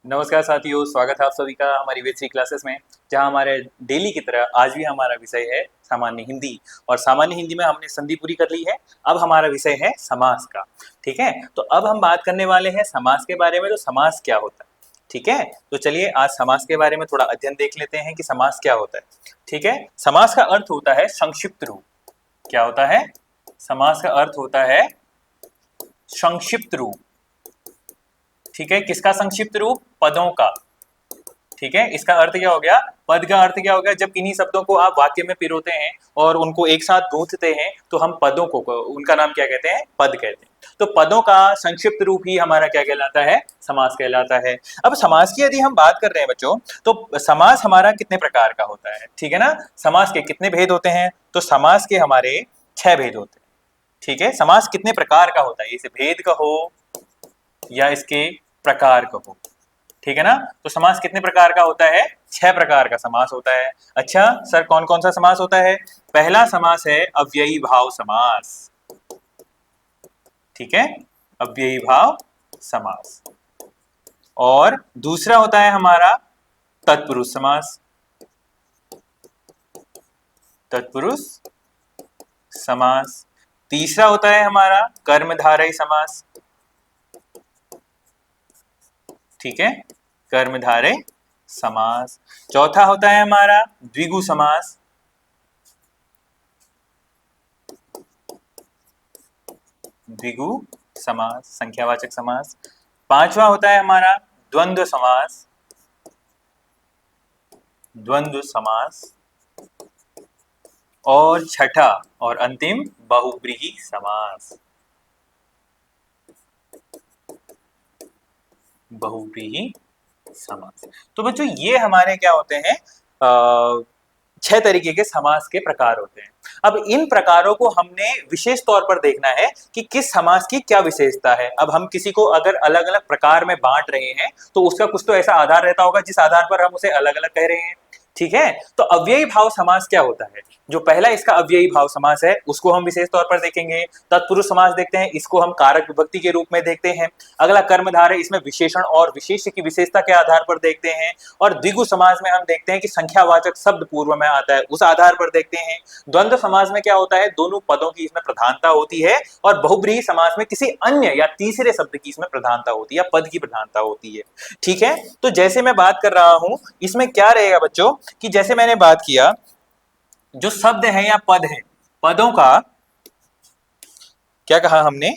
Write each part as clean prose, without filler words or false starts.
नमस्कार साथियों, स्वागत है आप सभी का हमारी वेद क्लासेस में। जहां हमारे डेली की तरह आज भी हमारा विषय है सामान्य हिंदी। और सामान्य हिंदी में हमने संधि पूरी कर ली है। अब हमारा विषय है समास का। ठीक है, तो अब हम बात करने वाले हैं समास के बारे में। तो समास क्या होता है, ठीक है। तो चलिए आज समास के बारे में थोड़ा अध्ययन देख लेते हैं कि समास क्या होता है। ठीक है, समास का अर्थ होता है संक्षिप्त रूप। क्या होता है? समास का अर्थ होता है संक्षिप्त रूप। ठीक है, किसका संक्षिप्त रूप? पदों का। ठीक है, इसका अर्थ क्या हो गया? पद का अर्थ क्या हो गया? जब किन्हीं शब्दों को आप वाक्य में पिरोते हैं और उनको एक साथ गूंथते हैं तो हम पदों को उनका नाम क्या कहते हैं? पद कहते हैं। तो पदों का संक्षिप्त रूप ही हमारा क्या कहलाता है? समास कहलाता है। अब समास की यदि हम बात कर रहे हैं बच्चों, तो समास हमारा कितने प्रकार का होता है? ठीक है ना, समास के कितने भेद होते हैं? तो समास के हमारे 6 भेद होते हैं। ठीक है, समास कितने प्रकार का होता है? इसे भेद कहो या इसके प्रकार कहो। ठीक है ना, तो समास कितने प्रकार का होता है? 6 प्रकार का समास होता है। अच्छा सर, कौन कौन सा समास होता है? पहला समास है अव्ययी भाव समास। ठीक है, अव्ययी भाव समास। और दूसरा होता है हमारा तत्पुरुष समास। तत्पुरुष समास। तीसरा होता है हमारा कर्मधारय समास। ठीक है, कर्मधारय समास। चौथा होता है हमारा द्विगु समास। द्विगु समास, संख्यावाचक समास। पांचवा होता है हमारा द्वंद्व समास। द्वंद्व समास। और छठा और अंतिम बहुव्रीहि समास। बहुव्रीहि समास। तो बच्चों ये हमारे क्या होते हैं? 6 तरीके के समास के प्रकार होते हैं। अब इन प्रकारों को हमने विशेष तौर पर देखना है कि किस समास की क्या विशेषता है। अब हम किसी को अगर अलग अलग प्रकार में बांट रहे हैं तो उसका कुछ तो ऐसा आधार रहता होगा जिस आधार पर हम उसे अलग अलग कह रहे हैं। ठीक है, तो अव्ययी भाव समास क्या होता है? जो पहला इसका अव्ययी भाव समास है उसको हम विशेष तौर पर देखेंगे। तत्पुरुष समास देखते हैं, इसको हम कारक विभक्ति के रूप में देखते हैं। अगला कर्मधारय, इसमें विशेषण और विशेष्य की विशेषता के आधार पर देखते हैं। और द्विगु समास में हम देखते हैं कि संख्यावाचक शब्द पूर्व में आता है, उस आधार पर देखते हैं। द्वंद्व समास में क्या होता है? दोनों पदों की इसमें प्रधानता होती है। और बहुब्रीहि समास में किसी अन्य या तीसरे शब्द की इसमें प्रधानता होती है या पद की प्रधानता होती है। ठीक है, तो जैसे मैं बात कर रहा हूं, इसमें क्या रहेगा बच्चों कि जैसे मैंने बात किया, जो शब्द है या पद है, पदों का क्या कहा हमने?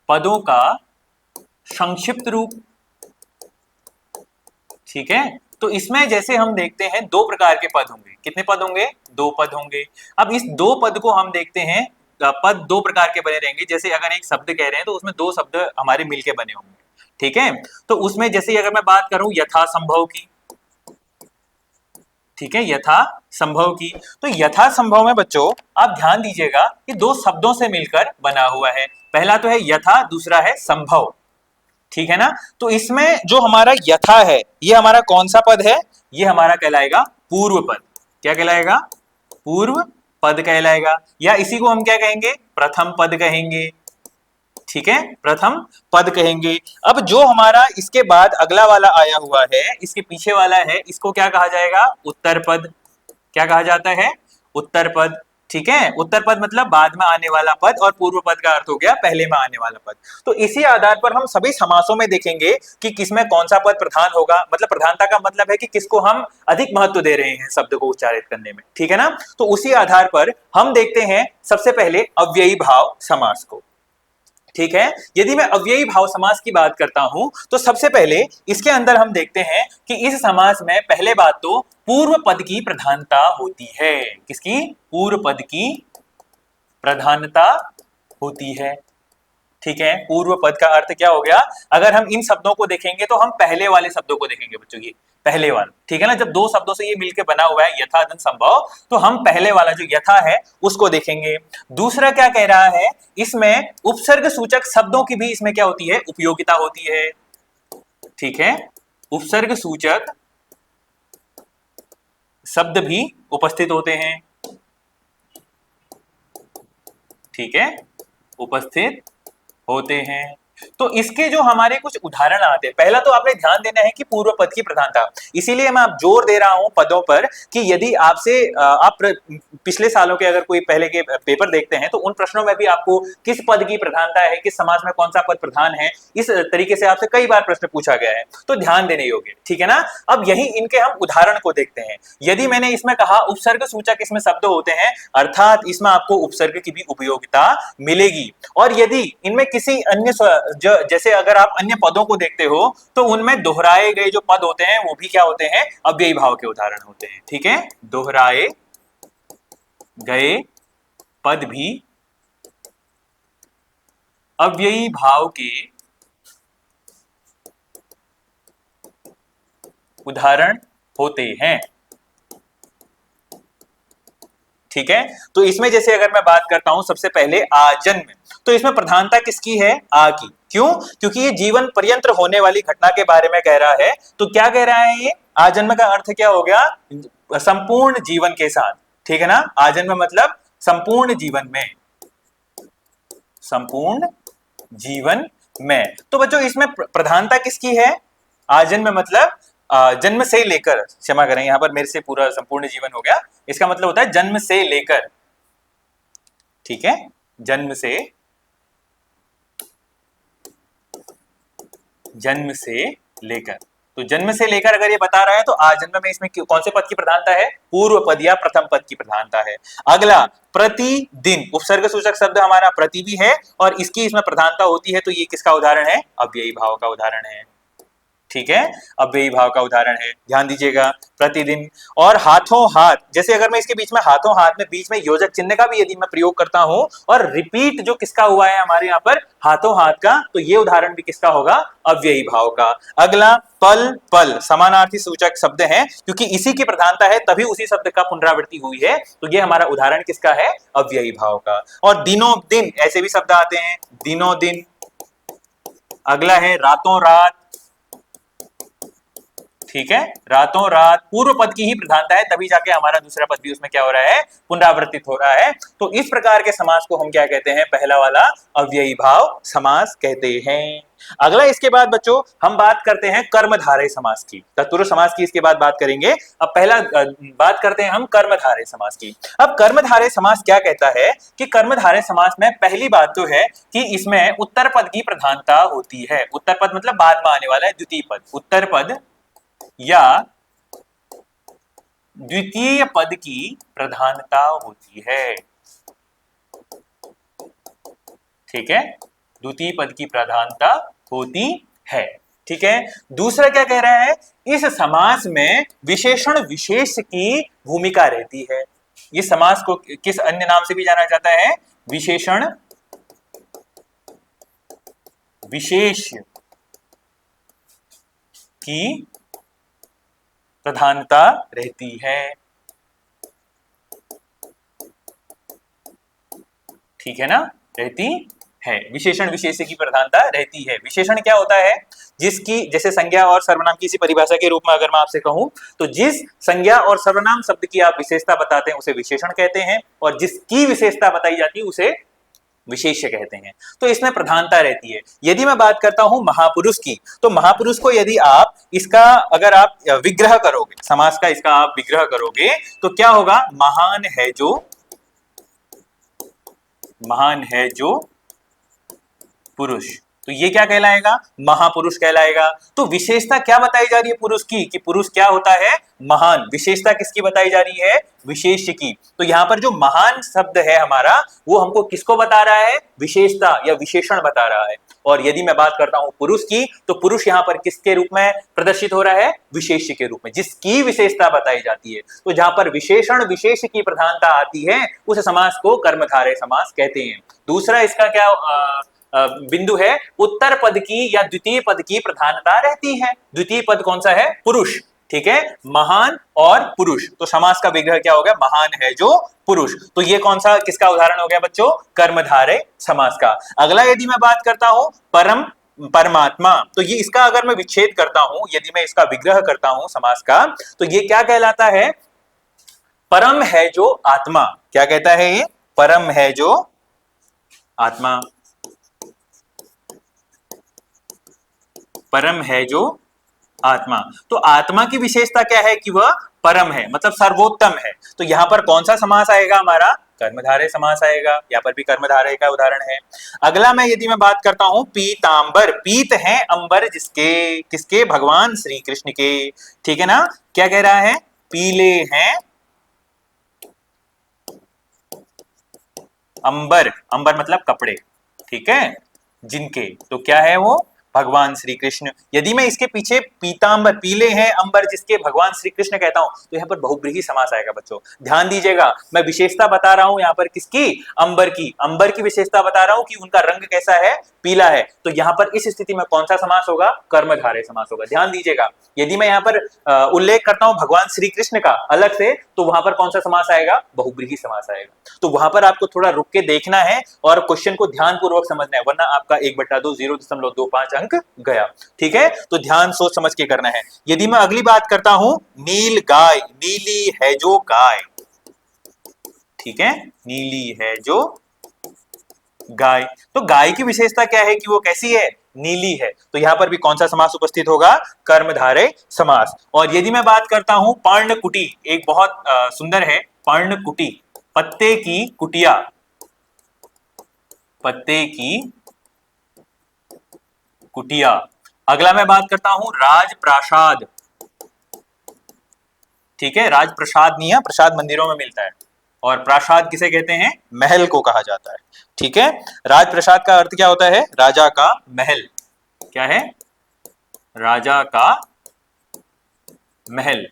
पदों का संक्षिप्त रूप। ठीक है, तो इसमें जैसे हम देखते हैं 2 प्रकार के पद होंगे। कितने पद होंगे? 2 पद होंगे। अब इस 2 पद को हम देखते हैं, पद 2 प्रकार के बने रहेंगे। जैसे अगर एक शब्द कह रहे हैं तो उसमें 2 शब्द हमारे मिलके बने होंगे। ठीक है, तो उसमें जैसे अगर मैं बात करूं यथा संभव की, ठीक है, यथा संभव की, तो यथा संभव में बच्चों आप ध्यान दीजिएगा कि 2 शब्दों से मिलकर बना हुआ है। पहला तो है यथा, दूसरा है संभव। ठीक है ना, तो इसमें जो हमारा यथा है ये हमारा कौन सा पद है? ये हमारा कहलाएगा पूर्व पद। क्या कहलाएगा? पूर्व पद कहलाएगा, या इसी को हम क्या कहेंगे? प्रथम पद कहेंगे। ठीक है, प्रथम पद कहेंगे। अब जो हमारा इसके बाद अगला वाला आया हुआ है, इसके पीछे वाला है, इसको क्या कहा जाएगा? उत्तर पद। क्या कहा जाता है? उत्तर पद। ठीक है, उत्तर पद मतलब बाद में आने वाला पद, और पूर्व पद का अर्थ हो गया पहले में आने वाला पद। तो इसी आधार पर हम सभी समासों में देखेंगे कि किसमें कौन सा पद प्रधान होगा। मतलब प्रधानता का मतलब है कि किसको हम अधिक महत्व दे रहे हैं शब्द को उच्चारित करने में। ठीक है ना, तो उसी आधार पर हम देखते हैं सबसे पहले अव्ययी भाव समास को। ठीक है, यदि मैं अव्ययी भाव समास की बात करता हूं तो सबसे पहले इसके अंदर हम देखते हैं कि इस समास में पहले बात तो पूर्व पद की प्रधानता होती है। किसकी? पूर्व पद की प्रधानता होती है। ठीक है, पूर्व पद का अर्थ क्या हो गया? अगर हम इन शब्दों को देखेंगे तो हम पहले वाले शब्दों को देखेंगे बच्चों, ये पहले वाला। ठीक है ना, जब 2 शब्दों से ये मिलकर बना हुआ है यथा धन संभव, तो हम पहले वाला जो यथा है उसको देखेंगे। दूसरा क्या कह रहा है? इसमें उपसर्ग सूचक शब्दों की भी इसमें क्या होती है? उपयोगिता होती है। ठीक है, उपसर्ग सूचक शब्द भी उपस्थित होते हैं। ठीक है, उपस्थित होते हैं। तो इसके जो हमारे कुछ उदाहरण आते हैं, पहला तो आपने ध्यान देना है कि पूर्व पद की प्रधानता, इसीलिए मैं आप जोर दे रहा हूं पदों पर कि यदि आपसे आप पिछले सालों के अगर कोई पहले के पेपर देखते हैं तो उन प्रश्नों में भी आपको किस पद की प्रधानता है, किस समाज में कौन सा पद प्रधान है, इस तरीके से आपसे कई बार प्रश्न पूछा गया है, तो ध्यान देने योग्य, ठीक है ना। अब यही इनके हम उदाहरण को देखते हैं। यदि मैंने इसमें कहा उपसर्ग सूचक इसमें शब्द होते हैं, अर्थात इसमें आपको उपसर्ग की भी उपयोगिता मिलेगी। और यदि इनमें किसी अन्य जैसे अगर आप अन्य पदों को देखते हो तो उनमें दोहराए गए जो पद होते हैं वो भी क्या होते हैं, अव्ययी भाव के उदाहरण होते हैं, ठीक है। दोहराए गए पद भी अव्ययी भाव के उदाहरण होते हैं, ठीक है। तो इसमें जैसे अगर मैं बात करता हूं सबसे पहले आजन्म, तो इसमें प्रधानता किसकी है, आ की। क्यों? क्योंकि ये जीवन पर्यंत होने वाली घटना के बारे में कह रहा है। तो क्या कह रहा है ये, आजन्म का अर्थ क्या हो गया, संपूर्ण जीवन के साथ, ठीक है ना। आजन्म मतलब संपूर्ण जीवन में, संपूर्ण जीवन में। तो बच्चों इसमें प्रधानता किसकी है, आजन्म मतलब जन्म से लेकर, क्षमा करें यहां पर मेरे से पूरा संपूर्ण जीवन हो गया, इसका मतलब होता है जन्म से लेकर, ठीक है, जन्म से, जन्म से लेकर। तो जन्म से लेकर अगर ये बता रहा है तो आजन्म में इसमें कौन से पद की प्रधानता है, पूर्व पद या प्रथम पद की प्रधानता है। अगला प्रतिदिन, उपसर्ग सूचक शब्द हमारा प्रति भी है और इसकी इसमें प्रधानता होती है, तो ये किसका उदाहरण है, अव्ययी भाव का उदाहरण है, ठीक है, अव्ययी भाव का उदाहरण है, ध्यान दीजिएगा। प्रतिदिन और हाथों हाथ, जैसे अगर मैं इसके बीच में हाथों हाथ में बीच में योजक चिन्ह का भी यदि मैं प्रयोग करता हूं और रिपीट जो किसका हुआ है हमारे यहाँ पर हाथों हाथ का, तो ये उदाहरण भी किसका होगा, अव्ययी भाव का। अगला पल पल समानार्थी सूचक शब्द है, क्योंकि इसी की प्रधानता है तभी उसी शब्द का पुनरावृत्ति हुई है, तो ये हमारा उदाहरण किसका है, अव्ययी भाव का। और दिनों दिन ऐसे भी शब्द आते हैं, दिनों दिन। अगला है रातों रात, ठीक है, रातों रात पूर्व पद की ही प्रधानता है, तभी जाके हमारा दूसरा पद भी उसमें क्या हो रहा है, पुनरावृत्तित हो रहा है। तो इस प्रकार के समास को हम क्या कहते हैं, पहला वाला अव्ययी भाव समास कहते हैं। अगला इसके बाद बच्चों हम बात करते हैं कर्मधारय समास की, तत्पुरुष समास की इसके बाद बात करेंगे। अब पहला बात करते हैं हम कर्मधारय समास की। अब कर्मधारय समास क्या कहता है कि कर्मधारय समास में पहली बात तो है कि इसमें उत्तर पद की प्रधानता होती है। उत्तर पद मतलब बाद में आने वाला है द्वितीय पद, उत्तर पद या द्वितीय पद की प्रधानता होती है, ठीक है, द्वितीय पद की प्रधानता होती है, ठीक है। दूसरा क्या कह रहा है, इस समास में विशेषण विशेष की भूमिका रहती है। इस समास को किस अन्य नाम से भी जाना जाता है, विशेषण विशेष की प्रधानता रहती है, ठीक है ना, रहती है, विशेषण विशेष की प्रधानता रहती है। विशेषण क्या होता है, जिसकी, जैसे संज्ञा और सर्वनाम की इसी परिभाषा के रूप में अगर मैं आपसे कहूं तो जिस संज्ञा और सर्वनाम शब्द की आप विशेषता बताते हैं उसे विशेषण कहते हैं, और जिसकी विशेषता बताई जाती है उसे विशेष्य कहते हैं। तो इसमें प्रधानता रहती है। यदि मैं बात करता हूं महापुरुष की, तो महापुरुष को यदि आप इसका अगर आप विग्रह करोगे, समास का इसका आप विग्रह करोगे तो क्या होगा, महान है जो, महान है जो पुरुष, तो ये क्या कहलाएगा, महापुरुष कहलाएगा। तो विशेषता क्या बताई जा रही है पुरुष की, कि पुरुष क्या होता है, महान। विशेषता किसकी बताई जा रही है, विशेष्य की। तो यहां पर जो महान शब्द है हमारा वो हमको किसको बता रहा है, विशेषता या विशेषण बता रहा है। और यदि मैं बात करता हूं पुरुष की, तो पुरुष यहां पर किसके रूप में प्रदर्शित हो रहा है, विशेष्य के रूप में, जिसकी विशेषता बताई जाती है। तो जहां पर विशेषण विशेष की प्रधानता आती है उस समास को कर्मधारय समास कहते हैं। दूसरा इसका क्या बिंदु है, उत्तर पद की या द्वितीय पद की प्रधानता रहती है। द्वितीय पद कौन सा है, पुरुष, ठीक है, महान और पुरुष। तो समास का विग्रह क्या हो गया, महान है जो पुरुष। तो ये कौन सा किसका उदाहरण हो गया बच्चों, कर्मधारय समास का। अगला यदि मैं बात करता हूं परम परमात्मा, तो ये इसका अगर मैं विच्छेद करता हूं, यदि मैं इसका विग्रह करता हूं समास का, तो ये क्या कहलाता है, परम है जो आत्मा। क्या कहता है ये, परम है जो आत्मा। परम है जो आत्मा। तो आत्मा की विशेषता क्या है कि वह परम है, मतलब सर्वोत्तम है। तो यहां पर कौन सा समास आएगा हमारा? कर्मधारय समास आएगा। यहाँ पर भी कर्मधारय का उदाहरण है। अगला मैं यदि मैं बात करता हूं पीतांबर, पीत है अंबर जिसके, किसके? भगवान श्री कृष्ण के। ठीक है ना? क्या कह रहा है? पीले हैं अंबर, अंबर मतलब कपड़े, ठीक है, जिनके, तो क्या है वो? भगवान श्री कृष्ण। यदि मैं इसके पीछे पीतांबर, पीले हैं अंबर जिसके भगवान श्री कृष्ण कहता हूं, तो यहाँ पर बहुब्रीहि समास आएगा बच्चों। ध्यान दीजिएगा, मैं विशेषता बता रहा हूं यहाँ पर किसकी? अंबर की। अंबर की विशेषता बता रहा हूं कि उनका रंग कैसा है? पीला है। तो यहाँ पर इस स्थिति में कौन सा समास होगा? कर्मधारय समास होगा। ध्यान दीजिएगा, यदि मैं यहाँ पर उल्लेख करता हूं भगवान श्री कृष्ण का अलग से, तो वहां पर कौन सा समास आएगा? बहुब्रीहि समास आएगा। तो वहां पर आपको थोड़ा रुक के देखना है और क्वेश्चन को ध्यान पूर्वक समझना है, वरना आपका 1/2 0.25 अंक गया। ठीक है, तो ध्यान सोच समझ के करना है। यदि मैं अगली बात करता हूं नील गाय, नीली है जो गाय, ठीक है, नीली है जो गाय। तो गाय की विशेषता क्या है कि वो कैसी है? नीली है। तो यहां पर भी कौन सा समास उपस्थित होगा? कर्मधारय समास। और यदि मैं बात करता हूं पर्णकुटी, एक बहुत सुंदर है पर्णकुटी, पत्ते की कुटिया, पत्ते की कुटिया। अगला मैं बात करता हूं राजप्रासाद, ठीक है, राजप्रसाद नहीं है, प्रसाद मंदिरों में मिलता है, और प्रासाद किसे कहते हैं? महल को कहा जाता है। ठीक है, राजप्रसाद का अर्थ क्या होता है? राजा का महल। क्या है? राजा का महल।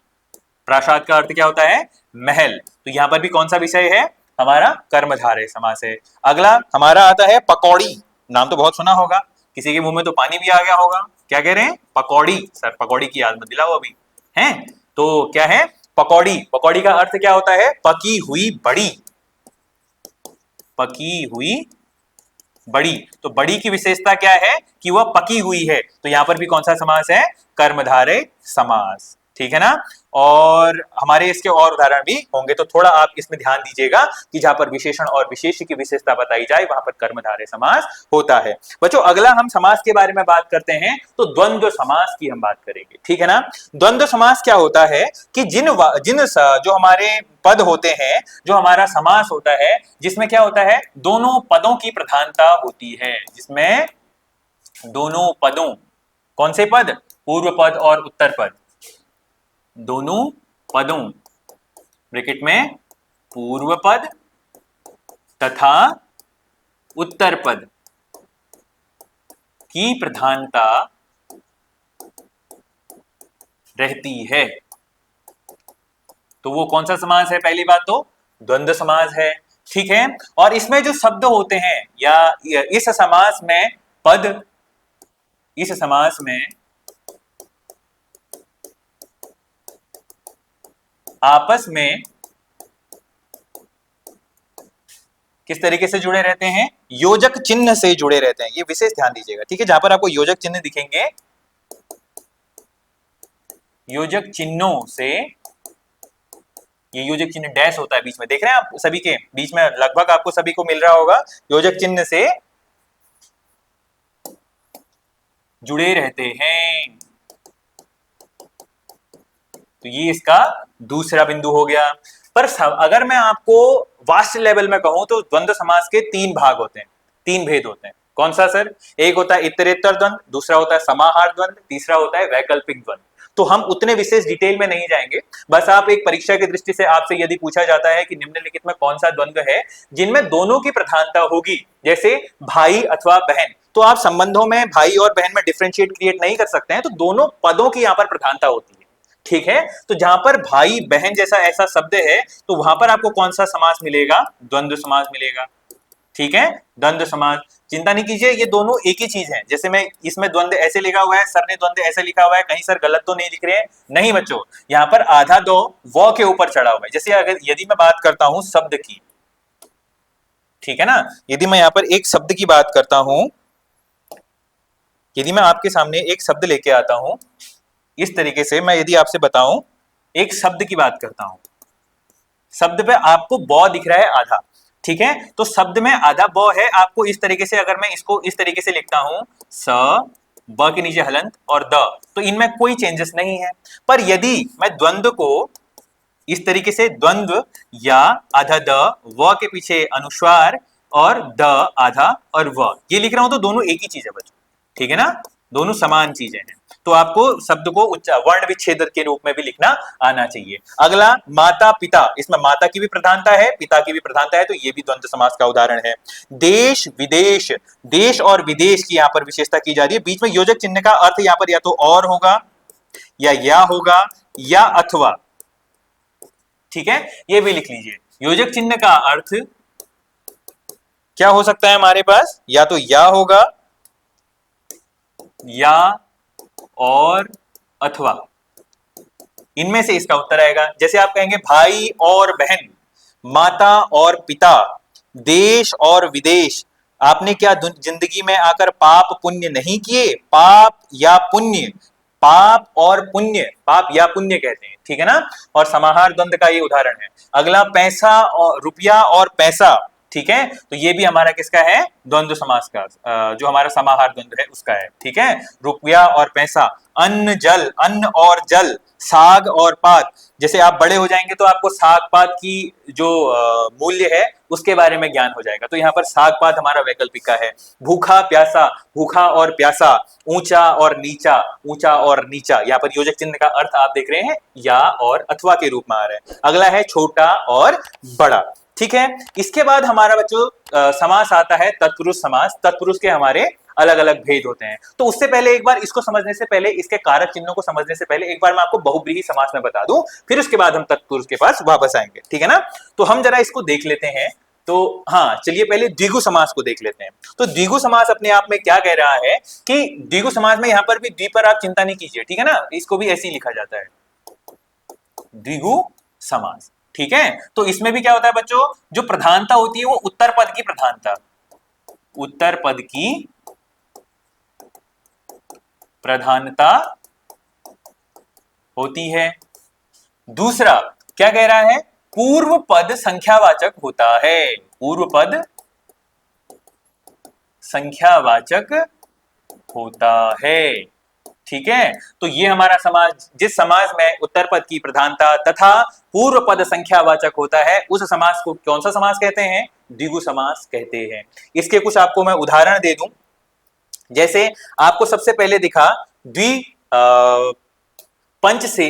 प्रासाद का अर्थ क्या होता है? महल। तो यहां पर भी कौन सा विषय है हमारा? कर्मधारय समास है। अगला हमारा आता है पकौड़ी, नाम तो बहुत सुना होगा, किसी के मुंह में तो पानी भी आ गया होगा। क्या कह रहे हैं? पकौड़ी। सर पकौड़ी की याद मत दिलाओ अभी, हैं? तो क्या है? पकौड़ी। पकौड़ी का अर्थ क्या होता है? पकी हुई बड़ी, पकी हुई बड़ी। तो बड़ी की विशेषता क्या है कि वह पकी हुई है। तो यहां पर भी कौन सा समास है? कर्मधारय समास। ठीक है ना? और हमारे इसके और उदाहरण भी होंगे, तो थोड़ा आप इसमें ध्यान दीजिएगा कि जहां पर विशेषण और विशेष्य की विशेषता बताई जाए वहां पर कर्मधारय समास होता है। बच्चों अगला हम समास के बारे में बात करते हैं, तो द्वंद्व समास की हम बात करेंगे। ठीक है ना? द्वंद्व समास क्या होता है कि जो हमारे पद होते हैं, जो हमारा समास होता है, जिसमें क्या होता है? दोनों पदों की प्रधानता होती है, जिसमें दोनों पदों, कौन से पद? पूर्व पद और उत्तर पद, दोनों पदों, ब्रैकेट में पूर्व पद तथा उत्तर पद की प्रधानता रहती है। तो वो कौन सा समास है? पहली बात तो द्वंद्व समास है। ठीक है, और इसमें जो शब्द होते हैं या इस समास में पद, इस समास में आपस में किस तरीके से जुड़े रहते हैं? योजक चिन्ह से जुड़े रहते हैं। ये विशेष ध्यान दीजिएगा। ठीक है, जहां पर आपको योजक चिन्ह दिखेंगे, योजक चिन्हों से, ये योजक चिन्ह डैश होता है बीच में, देख रहे हैं आप सभी के बीच में, लगभग आपको सभी को मिल रहा होगा, योजक चिन्ह से जुड़े रहते हैं। तो ये इसका दूसरा बिंदु हो गया। पर अगर मैं आपको वास्ट लेवल में कहूं तो द्वंद्व समास के 3 भाग होते हैं, 3 भेद होते हैं। कौन सा सर? एक होता है इतरेतर द्वंद, दूसरा होता है समाहार द्वंद, तीसरा होता है वैकल्पिक द्वंद। तो हम उतने विशेष डिटेल में नहीं जाएंगे, बस आप एक परीक्षा की दृष्टि से आपसे यदि पूछा जाता है कि निम्नलिखित में कौन सा द्वंद्व है जिनमें दोनों की प्रधानता होगी, जैसे भाई अथवा बहन, तो आप संबंधों में भाई और बहन में डिफरेंशिएट क्रिएट नहीं कर सकते हैं, तो दोनों पदों की यहां पर प्रधानता होती है। ठीक है, तो जहां पर भाई बहन जैसा ऐसा शब्द है, तो वहां पर आपको कौन सा समास मिलेगा? द्वंद्व समास मिलेगा। ठीक है, द्वंद्व समास। चिंता नहीं कीजिए, ये दोनों एक ही चीज है। जैसे मैं इसमें द्वंद्व ऐसे लिखा हुआ है, सर ने द्वंद्व ऐसे लिखा हुआ है, कहीं सर गलत तो नहीं लिख रहे हैं? नहीं बच्चों, यहाँ पर आधा दो व के ऊपर चढ़ा हुआ है। जैसे अगर यदि मैं बात करता हूं शब्द की, ठीक है ना, यदि मैं यहाँ पर एक शब्द की बात करता हूं, यदि मैं आपके सामने एक शब्द लेके आता हूं, इस तरीके से मैं यदि आपसे बताऊं, एक शब्द की बात करता हूं, शब्द पे आपको ब दिख रहा है आधा, ठीक है, तो शब्द में आधा ब है। आपको इस तरीके से, अगर मैं इसको इस तरीके से लिखता हूं, स ब के नीचे हलंत और द, तो इनमें कोई चेंजेस नहीं है। पर यदि मैं द्वंद्व को इस तरीके से द्वंद्व या आधा द, व के पीछे अनुस्वार और द आधा और व ये लिख रहा हूं तो दोनों एक ही चीज है बच्चों, ठीक है ना, दोनों समान चीजें हैं। तो आपको शब्द को वर्ण विच्छेद के रूप में भी लिखना आना चाहिए। अगला माता पिता, इसमें माता की भी प्रधानता है, पिता की भी प्रधानता है, तो ये भी द्वंद्व समास का उदाहरण है। देश विदेश, देश और विदेश की यहाँ पर विशेषता की जा रही है। बीच में योजक चिन्ह का अर्थ यहाँ पर या तो और होगा या होगा या अथवा, ठीक है, ये भी लिख लीजिए। योजक चिन्ह का अर्थ क्या हो सकता है हमारे पास, या तो या होगा या और अथवा, इनमें से इसका उत्तर आएगा। जैसे आप कहेंगे भाई और बहन, माता और पिता, देश और विदेश। आपने क्या जिंदगी में आकर पाप पुण्य नहीं किए, पाप या पुण्य, पाप और पुण्य, पाप या पुण्य कहते हैं, ठीक है ना। और समाहार द्वंद्व का ये उदाहरण है। अगला पैसा और रुपया और पैसा, ठीक है, तो ये भी हमारा किसका है, द्वंद्व समास का, जो हमारा समाहार द्वंद्व है उसका है, ठीक है। रुपया और पैसा, अन्न जल, अन्न और जल, साग और पात। जैसे आप बड़े हो जाएंगे तो आपको साग पात की जो मूल्य है उसके बारे में ज्ञान हो जाएगा, तो यहाँ पर साग पात हमारा वैकल्पिक का है। भूखा प्यासा, भूखा और प्यासा, ऊंचा और नीचा, ऊंचा और नीचा, यहाँ पर योजक चिन्ह का अर्थ आप देख रहे हैं या और अथवा के रूप में आ रहा है। अगला है छोटा और बड़ा, ठीक है। इसके बाद हमारा बच्चों समास आता है तत्पुरुष समास। तत्पुरुष के हमारे अलग अलग भेद होते हैं, तो उससे पहले एक बार इसको समझने से पहले, इसके कारक चिन्हों को समझने से पहले एक बार मैं आपको बहुब्रीहि समास में बता दूं, फिर उसके बाद हम तत्पुरुष के पास वापस आएंगे, ठीक है ना। तो हम जरा इसको देख लेते हैं। तो हाँ, चलिए पहले द्विगु समास को देख लेते हैं। तो द्विगु समास अपने आप में क्या कह रहा है कि द्विगु समास में यहाँ पर भी द्वि पर आप चिंता नहीं कीजिए, ठीक है ना, इसको भी ऐसे ही लिखा जाता है, द्विगु समास, ठीक है। तो इसमें भी क्या होता है बच्चों, जो प्रधानता होती है वो उत्तर पद की प्रधानता, उत्तर पद की प्रधानता होती है। दूसरा क्या कह रहा है, पूर्व पद संख्यावाचक होता है, पूर्व पद संख्यावाचक होता है, ठीक है। तो ये हमारा समाज, जिस समाज में उत्तर पद की प्रधानता तथा पूर्व पद संख्यावाचक होता है उस समास को कौन सा समास कहते हैं, द्विगु समास कहते हैं। इसके कुछ आपको मैं उदाहरण दे दूं। जैसे आपको सबसे पहले दिखा द्वि पंच से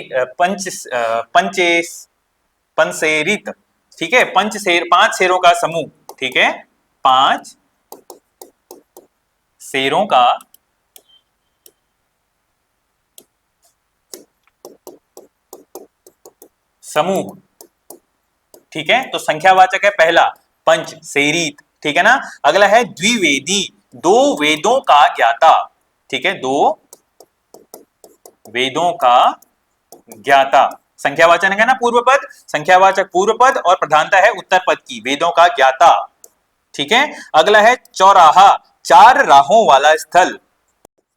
पंचेरित, ठीक है, पंच शेर, 5 शेरों का समूह, ठीक है, 5 शेरों का समूह, ठीक है। तो संख्यावाचक है पहला पंच शेरीत, ठीक है ना। अगला है द्विवेदी, 2 वेदों का ज्ञाता, ठीक है, 2 वेदों का ज्ञाता, संख्यावाचक है ना पूर्व पद, संख्यावाचक पूर्व पद और प्रधानता है उत्तर पद की, वेदों का ज्ञाता, ठीक है। अगला है चौराहा, 4 राहों वाला स्थल,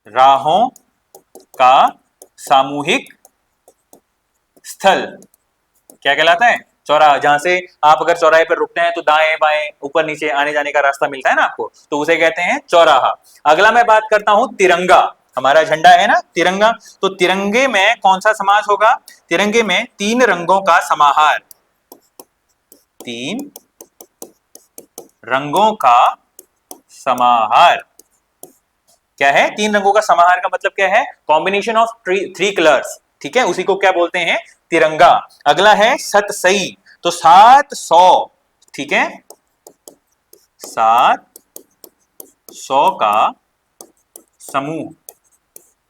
राहों का सामूहिक स्थल, क्या कहलाता है, चौराहा। जहां से आप अगर चौराहे पर रुकते हैं तो दाएं बाएं ऊपर नीचे आने जाने का रास्ता मिलता है ना आपको, तो उसे कहते हैं चौराहा। अगला मैं बात करता हूं तिरंगा, हमारा झंडा है ना तिरंगा, तो तिरंगे में कौन सा समास होगा, तिरंगे में 3 रंगों का समाहार, 3 रंगों का समाहार, क्या है, 3 रंगों का समाहार का मतलब क्या है, कॉम्बिनेशन ऑफ 3 कलर्स, ठीक है, उसी को क्या बोलते हैं, तिरंगा। अगला है सतसई, तो 700, ठीक है, 700 का समूह,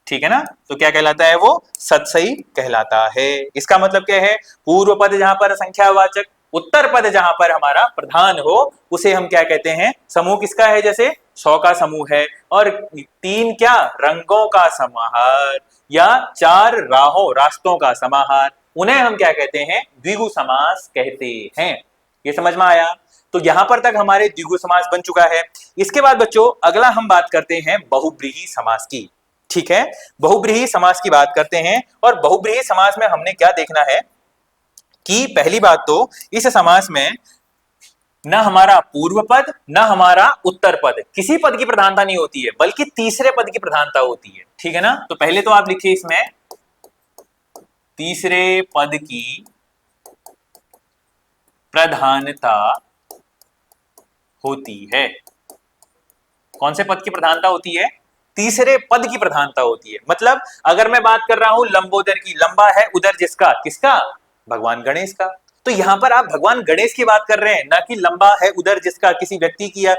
ठीक है ना, तो क्या कहलाता है वो, सतसई कहलाता है। इसका मतलब क्या है, पूर्व पद जहां पर संख्यावाचक, उत्तर पद जहां पर हमारा प्रधान हो उसे हम क्या कहते हैं, समूह किसका है, जैसे 100 का समूह है, और 3 क्या रंगों का समाहार या 4 राहों रास्तों का समाहार, उन्हें हम क्या कहते हैं, द्विगु समास कहते हैं। ये समझ में आया। तो यहां पर तक हमारे द्विगु समास बन चुका है। इसके बाद बच्चों अगला हम बात करते हैं बहुब्रीहि समास की, ठीक है, बहुब्रीहि समास की बात करते हैं। और बहुब्रीहि समास में हमने क्या देखना है कि पहली बात तो इस समास में ना हमारा पूर्व पद ना हमारा उत्तर पद, किसी पद की प्रधानता नहीं होती है, बल्कि तीसरे पद की प्रधानता होती है। ठीक है ना, तो पहले तो आप लिखिए इसमें तीसरे पद की प्रधानता होती है। कौन से पद की प्रधानता होती है? तीसरे पद की प्रधानता होती है। मतलब अगर मैं बात कर रहा हूं लंबोदर की, लंबा है उदर जिसका, किसका? भगवान गणेश का। तो यहां पर आप भगवान गणेश की बात कर रहे हैं, ना कि लंबा है उदर जिसका किसी व्यक्ति की, या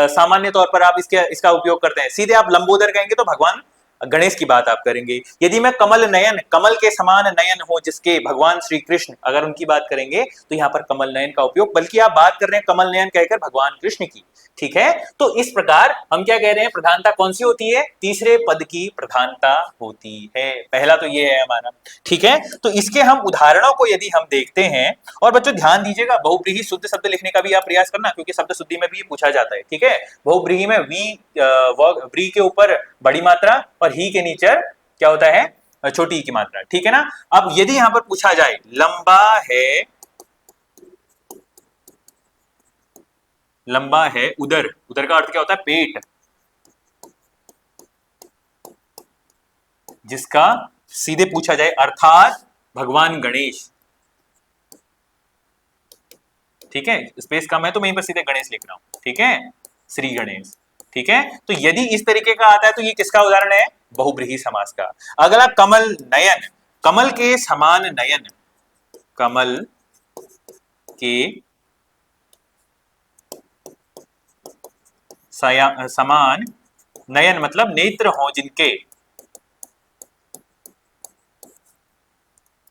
सामान्य तौर पर आप इसका उपयोग करते हैं। सीधे आप लंबोदर कहेंगे तो भगवान गणेश की बात आप करेंगे। यदि मैं कमल नयन, कमल के समान नयन हो जिसके, भगवान श्री कृष्ण, अगर उनकी बात करेंगे तो यहां पर कमल नयन का उपयोग, बल्कि आप बात कर रहे हैं कमल नयन कहकर भगवान कृष्ण की। ठीक है, तो इस प्रकार हम क्या कह रहे हैं, प्रधानता कौन सी होती है? तीसरे पद की प्रधानता होती है। पहला तो ये है हमारा। ठीक है, तो इसके हम उदाहरणों को यदि हम देखते हैं, और बच्चों ध्यान दीजिएगा, बहुब्रीहि शुद्ध शब्द लिखने का भी आप प्रयास करना, क्योंकि शब्द शुद्धि में भी पूछा जाता है। ठीक है, बहुब्रीहि में व्री के ऊपर बड़ी मात्रा और ही के नीचे क्या होता है? छोटी ई की मात्रा। ठीक है ना, अब यदि यहां पर पूछा जाए लंबा है, लंबा है उदर, उदर का अर्थ क्या होता है? पेट, जिसका, सीधे पूछा जाए, अर्थात भगवान गणेश। ठीक है, स्पेस कम है तो मैं यहीं पर सीधे गणेश लिख रहा हूं। ठीक है, श्री गणेश। ठीक है, तो यदि इस तरीके का आता है तो ये किसका उदाहरण है? बहुब्रीहि समास का। अगला कमल नयन, कमल के समान नयन, कमल के समान नयन मतलब नेत्र हो जिनके,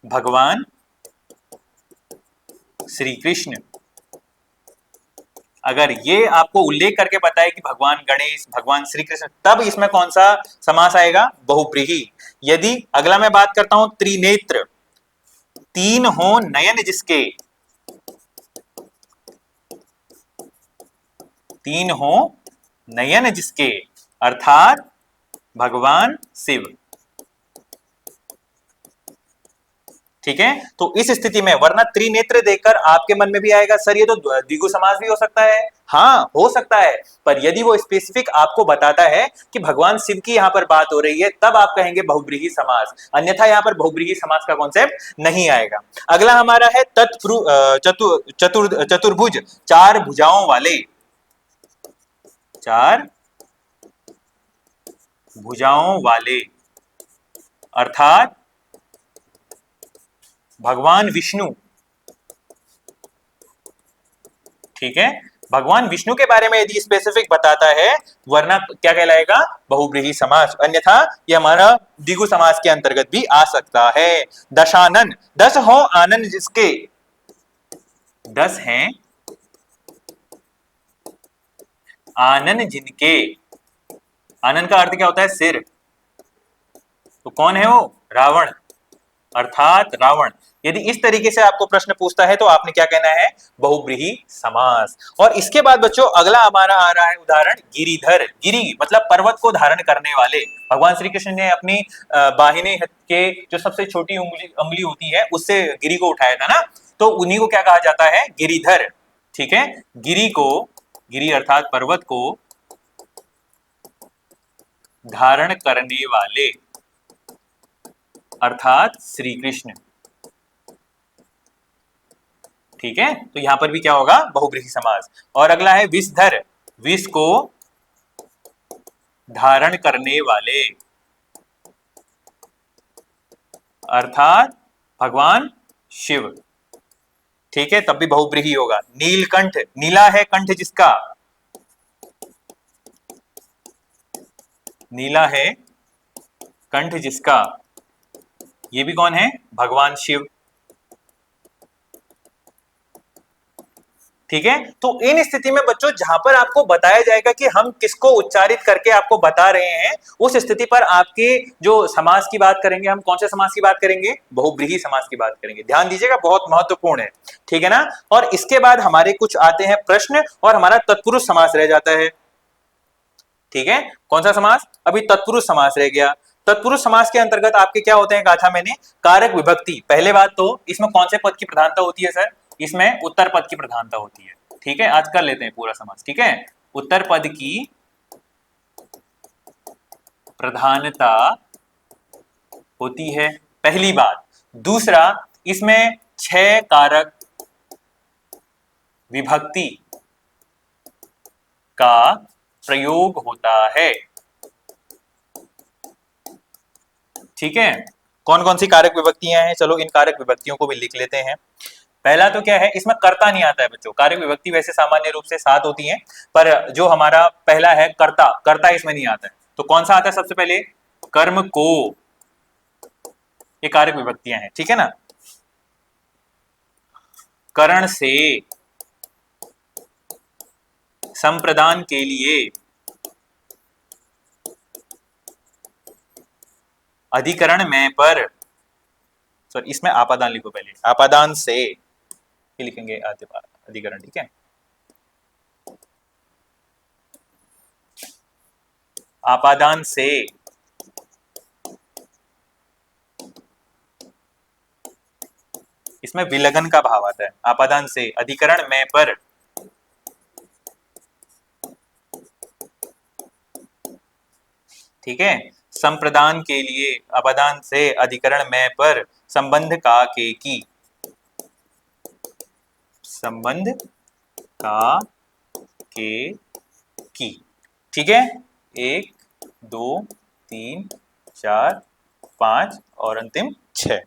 भगवान श्री कृष्ण। अगर ये आपको उल्लेख करके बताए कि भगवान गणेश, भगवान श्री कृष्ण, तब इसमें कौन सा समास आएगा? बहुब्रीहि। यदि अगला मैं बात करता हूं त्रिनेत्र, तीन हो नयन जिसके, तीन हो नयन जिसके, अर्थात भगवान शिव। ठीक है, तो इस स्थिति में, वरना त्रिनेत्र देखकर आपके मन में भी आएगा सर ये तो द्विगु समास भी हो सकता है। हाँ, हो सकता है, पर यदि वो स्पेसिफिक आपको बताता है कि भगवान शिव की यहां पर बात हो रही है, तब आप कहेंगे बहुब्रीहि समास, अन्यथा यहां पर बहुब्रीहि समास का कॉन्सेप्ट नहीं आएगा। अगला हमारा है चतुर्भुज, चार भुजाओं वाले, चार भुजाओं वाले, अर्थात भगवान विष्णु। ठीक है, भगवान विष्णु के बारे में यदि स्पेसिफिक बताता है, वरना क्या कहलाएगा? बहुब्रीहि समास, अन्यथा ये हमारा द्विगु समास के अंतर्गत भी आ सकता है। दशानन, दस हो आनंद जिसके, दस हैं आनन जिनके, आनन का अर्थ क्या होता है? सिर। तो कौन है वो? रावण, अर्थात रावण। यदि इस तरीके से आपको प्रश्न पूछता है तो आपने क्या कहना है? बहुब्रीहि समास। और इसके बाद बच्चों अगला हमारा आ रहा है उदाहरण गिरिधर, गिरि मतलब पर्वत को धारण करने वाले। भगवान श्री कृष्ण ने अपनी बाहिनी के जो सबसे छोटी उंगली होती है उससे गिरि को उठाया था ना, तो उन्हीं को क्या कहा जाता है? गिरिधर। ठीक है, गिरि को, गिरि अर्थात पर्वत को धारण करने वाले, अर्थात श्री कृष्ण। ठीक है, तो यहां पर भी क्या होगा? बहुब्रीहि समास। और अगला है विषधर, विष को धारण करने वाले, अर्थात भगवान शिव। ठीक है, तब भी बहुब्रीहि होगा। नीलकंठ, नीला है कंठ जिसका, नीला है कंठ जिसका, ये भी कौन है? भगवान शिव। ठीक है, तो इन स्थिति में बच्चों जहां पर आपको बताया जाएगा कि हम किसको उच्चारित करके आपको बता रहे हैं, उस स्थिति पर आपके जो समास की बात करेंगे, हम कौन से समास की बात करेंगे? बहुब्रीहि समास की बात करेंगे। ध्यान दीजिएगा, बहुत महत्वपूर्ण है। ठीक है ना, और इसके बाद हमारे कुछ आते हैं प्रश्न, और हमारा तत्पुरुष समास रह जाता है। ठीक है, कौन सा समास? अभी तत्पुरुष समास रह गया। तत्पुरुष समास के अंतर्गत आपके क्या होते हैं? कहा था मैंने, कारक विभक्ति। पहले बात तो इसमें कौन से पद की प्रधानता होती है सर? इसमें उत्तर पद की प्रधानता होती है। ठीक है, आज कर लेते हैं पूरा समास। ठीक है, उत्तर पद की प्रधानता होती है, पहली बात। दूसरा, इसमें 6 कारक विभक्ति का प्रयोग होता है। ठीक है, कौन कौन सी कारक विभक्तियां हैं, चलो इन कारक विभक्तियों को भी लिख लेते हैं। पहला तो क्या है, इसमें कर्ता नहीं आता है बच्चों। कारक विभक्ति वैसे सामान्य रूप से 7 होती हैं, पर जो हमारा पहला है कर्ता, कर्ता इसमें नहीं आता है। तो कौन सा आता है सबसे पहले, कर्म को, ये कारक विभक्तियां हैं। ठीक है ना, करण से, संप्रदान के लिए, अधिकरण में पर, सॉरी इसमें आपादान लिखो पहले, आपादान से ये लिखेंगे अधिकरण। ठीक है, आपादान से इसमें विलगन का भाव आता है। आपादान से, अधिकरण में पर, ठीक है, संप्रदान के लिए, आपादान से, अधिकरण में पर, संबंध का के की, संबंध का के की। ठीक है, 1 2 3 4 5 और अंतिम 6।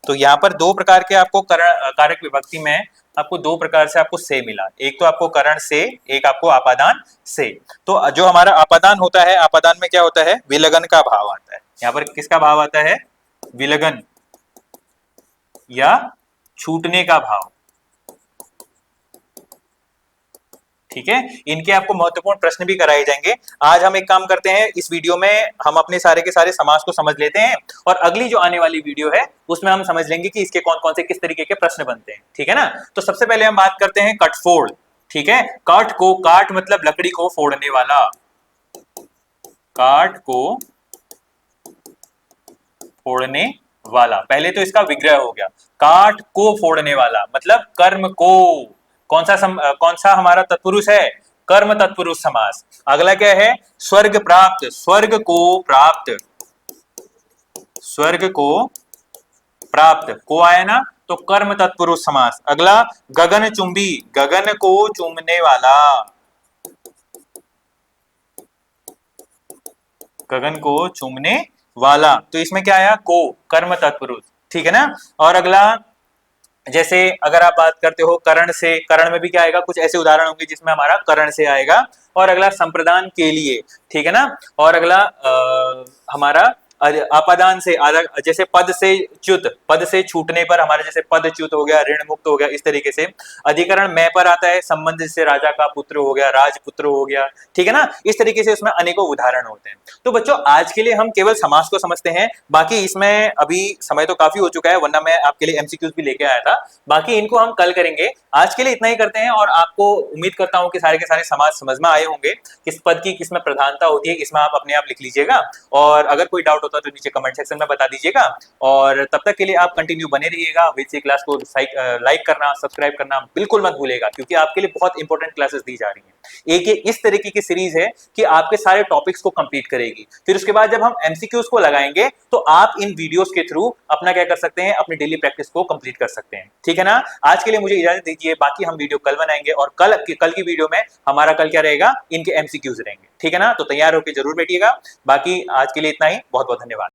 तो यहाँ पर 2 प्रकार के आपको कारक विभक्ति में आपको 2 प्रकार से आपको से मिला। एक तो आपको करण से, एक आपको आपादान से। तो जो हमारा आपादान होता है, आपादान में क्या होता है, विलगन का भाव आता है। यहाँ पर किसका भाव आता है, विलगन या छूटने का भाव। ठीक है, इनके आपको महत्वपूर्ण प्रश्न भी कराए जाएंगे। आज हम एक काम करते हैं, इस वीडियो में हम अपने सारे के सारे समास को समझ लेते हैं, और अगली जो आने वाली वीडियो है उसमें हम समझ लेंगे कि इसके कौन कौन से किस तरीके के प्रश्न बनते हैं। ठीक है ना, तो सबसे पहले हम बात करते हैं कटफोड़। ठीक है, काट को, काट मतलब लकड़ी को फोड़ने वाला, काट को फोड़ने वाला। पहले तो इसका विग्रह हो गया, काट को फोड़ने वाला मतलब कर्म को। कौन सा हमारा तत्पुरुष है, कर्म तत्पुरुष समास। अगला क्या है, स्वर्ग प्राप्त, स्वर्ग को प्राप्त, स्वर्ग को प्राप्त, को आया ना, तो कर्म तत्पुरुष समास। अगला गगन चुंबी, गगन को चूमने वाला, गगन को चूमने वाला। तो इसमें क्या आया, को, कर्म तत्पुरुष। ठीक है ना, और अगला जैसे अगर आप बात करते हो करण से, करण में भी क्या आएगा, कुछ ऐसे उदाहरण होंगे जिसमें हमारा करण से आएगा। और अगला संप्रदान के लिए, ठीक है ना, और अगला हमारा आपादान से, जैसे पद से च्युत, पद से छूटने पर हमारे जैसे पद च्युत हो गया, ऋण मुक्त हो गया, इस तरीके से। अधिकरण में पर आता है, संबंध से राजा का पुत्र हो गया, राजपुत्र हो गया। ठीक है ना, इस तरीके से उसमें अनेकों उदाहरण होते हैं। तो बच्चों आज के लिए हम केवल समास को समझते हैं, बाकी इसमें अभी समय तो काफी हो चुका है, वरना मैं आपके लिए एमसीक्यूज भी लेके आया था। बाकी इनको हम कल करेंगे, आज के लिए इतना ही करते हैं। और आपको उम्मीद करता हूं कि सारे के सारे समास समझ में आए होंगे, किस पद की किसमें प्रधानता होती है, इसमें आप अपने आप लिख लीजिएगा। और अगर कोई डाउट होता तो नीचे कमेंट सेक्शन में बता दीजिएगा। और तब तक के लिए आप कंटिन्यू बने रहिएगा। वीसी क्लास को लाइक करना, सब्सक्राइब करना बिल्कुल मत भूलिएगा, क्योंकि आपके लिए बहुत इंपॉर्टेंट क्लासेस दी जा रही हैं। एक ये इस तरीके की सीरीज है कि आपके सारे टॉपिक्स को कंप्लीट करेगी। फिर उसके बाद जब हम एमसीक्यूज को लगाएंगे तो आप इन वीडियोस के थ्रू अपना क्या कर सकते हैं, अपनी डेली प्रैक्टिस को कंप्लीट कर सकते हैं। ठीक है ना, आज के लिए मुझे इजाजत दीजिए, बाकी हम वीडियो कल बनाएंगे। और कल की वीडियो में हमारा कल क्या रहेगा, इनके एमसीक्यूज रहेंगे। ठीक है ना, तो तैयार होकर जरूर बैठिएगा। बाकी आज के लिए इतना ही, बहुत बहुत धन्यवाद।